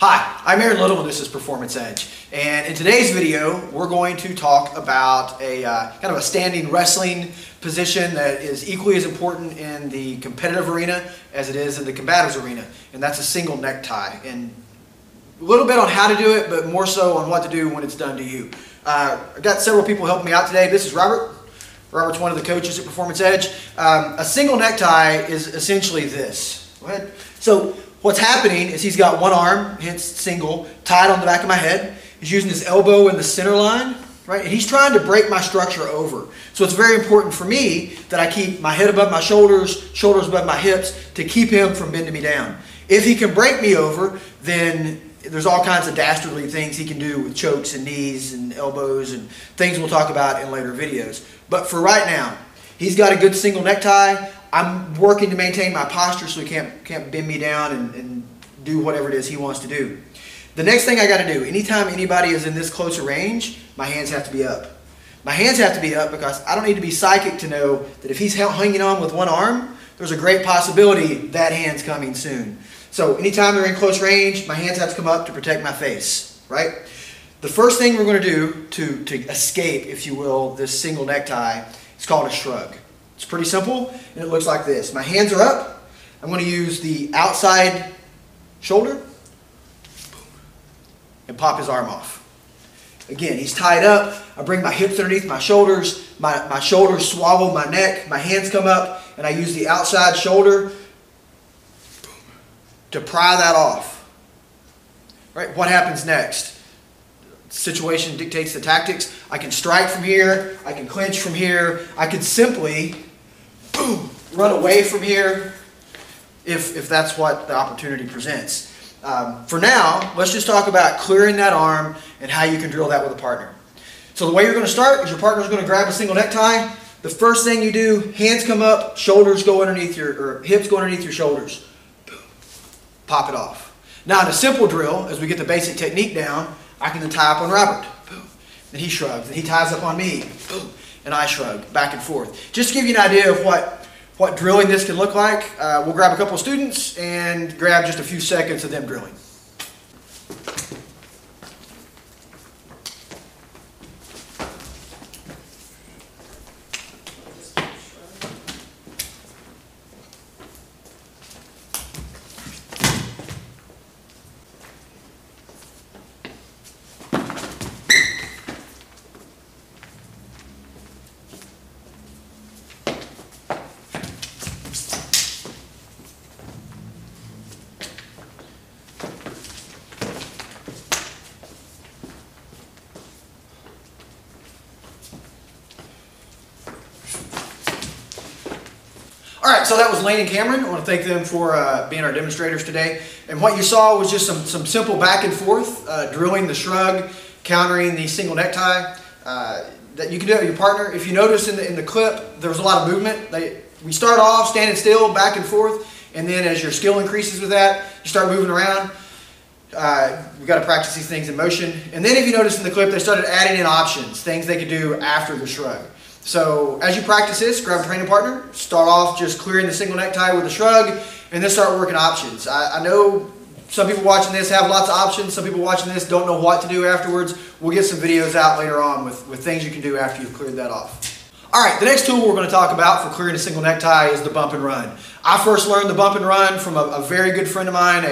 Hi, I'm Aaron Little and this is Performance Edge. And in today's video, we're going to talk about a kind of a standing wrestling position that is equally as important in the competitive arena as it is in the combatives arena. And that's a single necktie. And a little bit on how to do it, but more so on what to do when it's done to you. I've got several people helping me out today. This is Robert. Robert's one of the coaches at Performance Edge. A single necktie is essentially this. Go ahead. So what's happening is he's got one arm, hence single, tied on the back of my head. He's using his elbow in the center line, right? And he's trying to break my structure over. So it's very important for me that I keep my head above my shoulders, shoulders above my hips to keep him from bending me down. If he can break me over, then there's all kinds of dastardly things he can do with chokes and knees and elbows and things we'll talk about in later videos. But for right now, he's got a good single necktie. I'm working to maintain my posture so he can't bend me down and do whatever it is he wants to do. The next thing I got to do, anytime anybody is in this closer range, my hands have to be up. My hands have to be up because I don't need to be psychic to know that if he's hanging on with one arm, there's a great possibility that hand's coming soon. So anytime they're in close range, my hands have to come up to protect my face, right? The first thing we're going to do to escape, if you will, this single necktie is called a shrug. It's pretty simple, and it looks like this. My hands are up. I'm going to use the outside shoulder and pop his arm off. Again, he's tied up. I bring my hips underneath my shoulders. My shoulders swallow my neck. My hands come up, and I use the outside shoulder to pry that off. Right? What happens next? The situation dictates the tactics. I can strike from here. I can clinch from here. I could simply run away from here if that's what the opportunity presents. For now, let's just talk about clearing that arm and how you can drill that with a partner. So the way you're going to start is your partner's going to grab a single necktie. The first thing you do, hands come up, shoulders go underneath or hips go underneath your shoulders. Boom. Pop it off. Now in a simple drill, as we get the basic technique down, I can then tie up on Robert. Boom. Then he shrugs, and he ties up on me. Boom. And I shrug, back and forth. Just to give you an idea of what drilling this can look like, we'll grab a couple of students and grab just a few seconds of them drilling. Alright, so that was Lane and Cameron. I want to thank them for being our demonstrators today. And what you saw was just some simple back and forth, drilling the shrug, countering the single necktie that you can do with your partner. If you notice in the clip, there was a lot of movement. We start off standing still, back and forth, and then as your skill increases with that, you start moving around. We've got to practice these things in motion. And then if you notice in the clip, they started adding in options, things they could do after the shrug. So as you practice this, grab a training partner, start off just clearing the single necktie with a shrug, and then start working options. I know some people watching this have lots of options. Some people watching this don't know what to do afterwards. We'll get some videos out later on with things you can do after you've cleared that off. All right, the next tool we're going to talk about for clearing a single necktie is the bump and run. I first learned the bump and run from a very good friend of mine,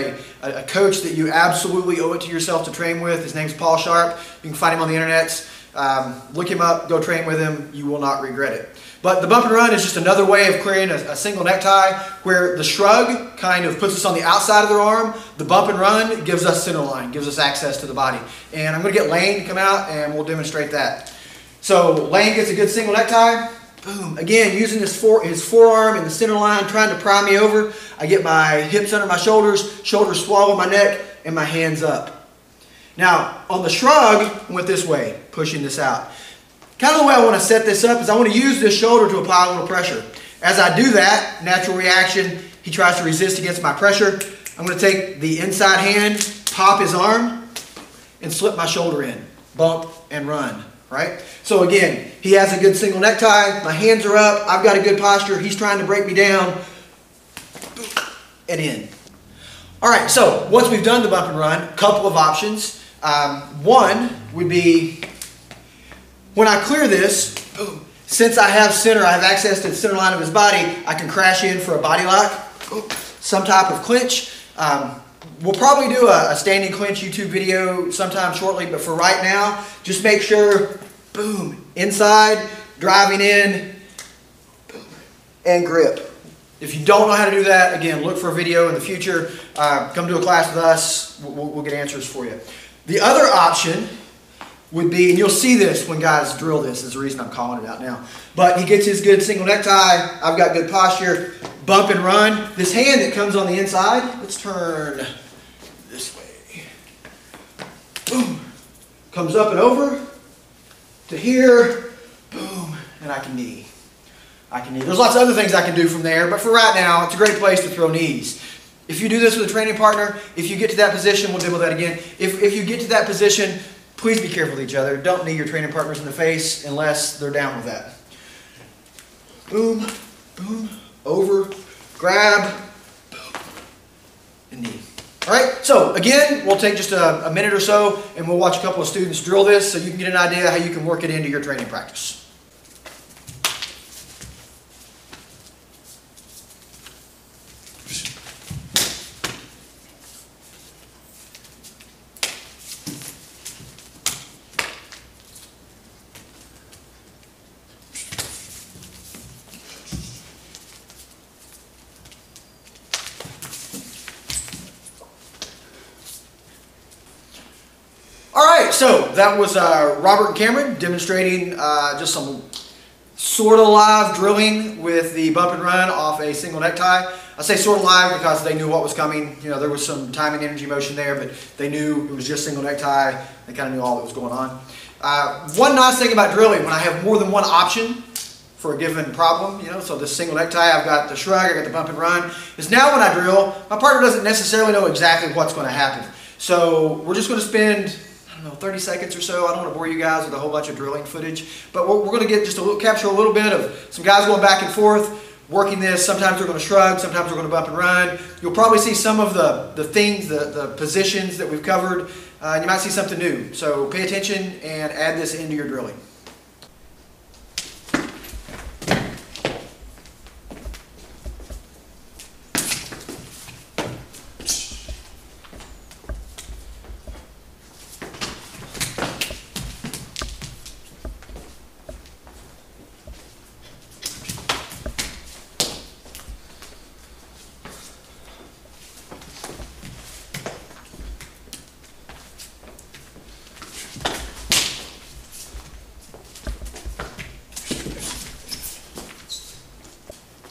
a coach that you absolutely owe it to yourself to train with. His name's Paul Sharp. You can find him on the internet. Look him up, go train with him, you will not regret it. But the bump and run is just another way of clearing a single necktie where the shrug kind of puts us on the outside of their arm. The bump and run gives us center line, gives us access to the body. And I'm going to get Lane to come out and we'll demonstrate that. So Lane gets a good single necktie. Boom. Again, using his forearm in the center line, trying to pry me over. I get my hips under my shoulders, shoulders swallow my neck, and my hands up. Now, on the shrug, I went this way, pushing this out. Kind of the way I want to set this up is I want to use this shoulder to apply a little pressure. As I do that, natural reaction, he tries to resist against my pressure. I'm going to take the inside hand, pop his arm, and slip my shoulder in. Bump and run. right? So again, he has a good single necktie, my hands are up, I've got a good posture, he's trying to break me down, and in. All right, so once we've done the bump and run, a couple of options. One would be when I clear this, since I have access to the center line of his body, I can crash in for a body lock, some type of clinch. We'll probably do a standing clinch YouTube video sometime shortly, but for right now, just make sure, boom, inside, driving in, boom, and grip. If you don't know how to do that, again, look for a video in the future. Come to a class with us. We'll get answers for you. The other option would be, and you'll see this when guys drill this, is the reason I'm calling it out now. But he gets his good single necktie. I've got good posture. Bump and run. This hand that comes on the inside, let's turn this way. Boom. Comes up and over to here. Boom. And I can knee. There's lots of other things I can do from there, but for right now, it's a great place to throw knees. If you do this with a training partner, if you get to that position, we'll demo that again. If you get to that position, please be careful with each other. Don't knee your training partners in the face unless they're down with that. Boom, boom, over, grab, boom, and knee. All right, so again, we'll take just a minute or so and we'll watch a couple of students drill this so you can get an idea how you can work it into your training practice. All right, so that was Robert and Cameron demonstrating just some sort of live drilling with the bump and run off a single necktie. I say sort of live because they knew what was coming. You know, there was some time and energy motion there, but they knew it was just single necktie. They kind of knew all that was going on. One nice thing about drilling, when I have more than one option for a given problem, you know, so this single necktie, I've got the shrug, I got the bump and run, is now when I drill, my partner doesn't necessarily know exactly what's going to happen. So we're just going to spend, I don't know, 30 seconds or so. I don't want to bore you guys with a whole bunch of drilling footage, but we're going to get just capture a little bit of some guys going back and forth, working this. Sometimes they're going to shrug, sometimes they're going to bump and run. You'll probably see some of the things, the positions that we've covered, and you might see something new. So pay attention and add this into your drilling.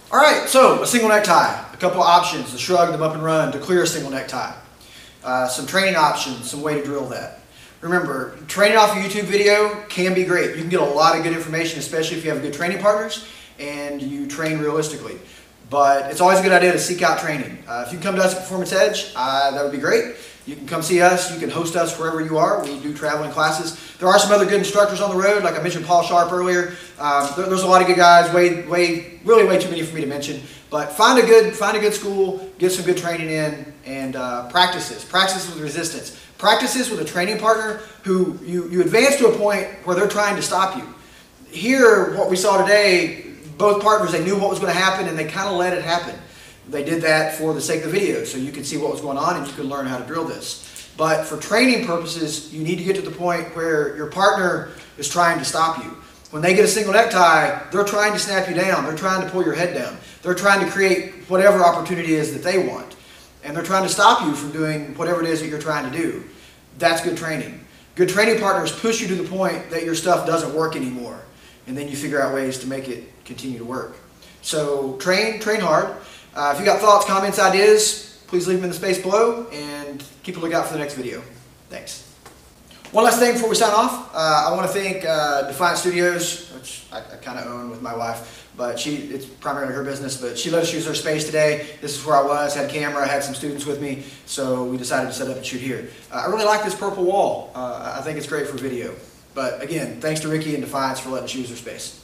All right, so a single necktie, a couple of options, the shrug, the bump and run to clear a single necktie. Some training options, some way to drill that. Remember, training off a YouTube video can be great. You can get a lot of good information, especially if you have good training partners and you train realistically. But it's always a good idea to seek out training. If you can come to us at Performance Edge, that would be great. You can come see us. You can host us wherever you are. We do traveling classes. There are some other good instructors on the road. Like I mentioned Paul Sharp earlier. There's a lot of good guys, really way too many for me to mention. But find a good school, get some good training in, and practice this. Practice with resistance. Practice this with a training partner who you advance to a point where they're trying to stop you. Here, what we saw today, both partners, they knew what was going to happen and they kind of let it happen. They did that for the sake of the video, so you could see what was going on and you could learn how to drill this. But for training purposes, you need to get to the point where your partner is trying to stop you. When they get a single necktie, they're trying to snap you down. They're trying to pull your head down. They're trying to create whatever opportunity is that they want. And they're trying to stop you from doing whatever it is that you're trying to do. That's good training. Good training partners push you to the point that your stuff doesn't work anymore. And then you figure out ways to make it continue to work. So train hard. If you got thoughts, comments, ideas, please leave them in the space below and keep a lookout for the next video. Thanks. One last thing before we sign off. I want to thank Defiant Studios, which I kind of own with my wife, but it's primarily her business, but she let us use her space today. This is where I was, had a camera, I had some students with me, so we decided to set up and shoot here. I really like this purple wall. I think it's great for video. But again, thanks to Ricky and Defiance for letting us use their space.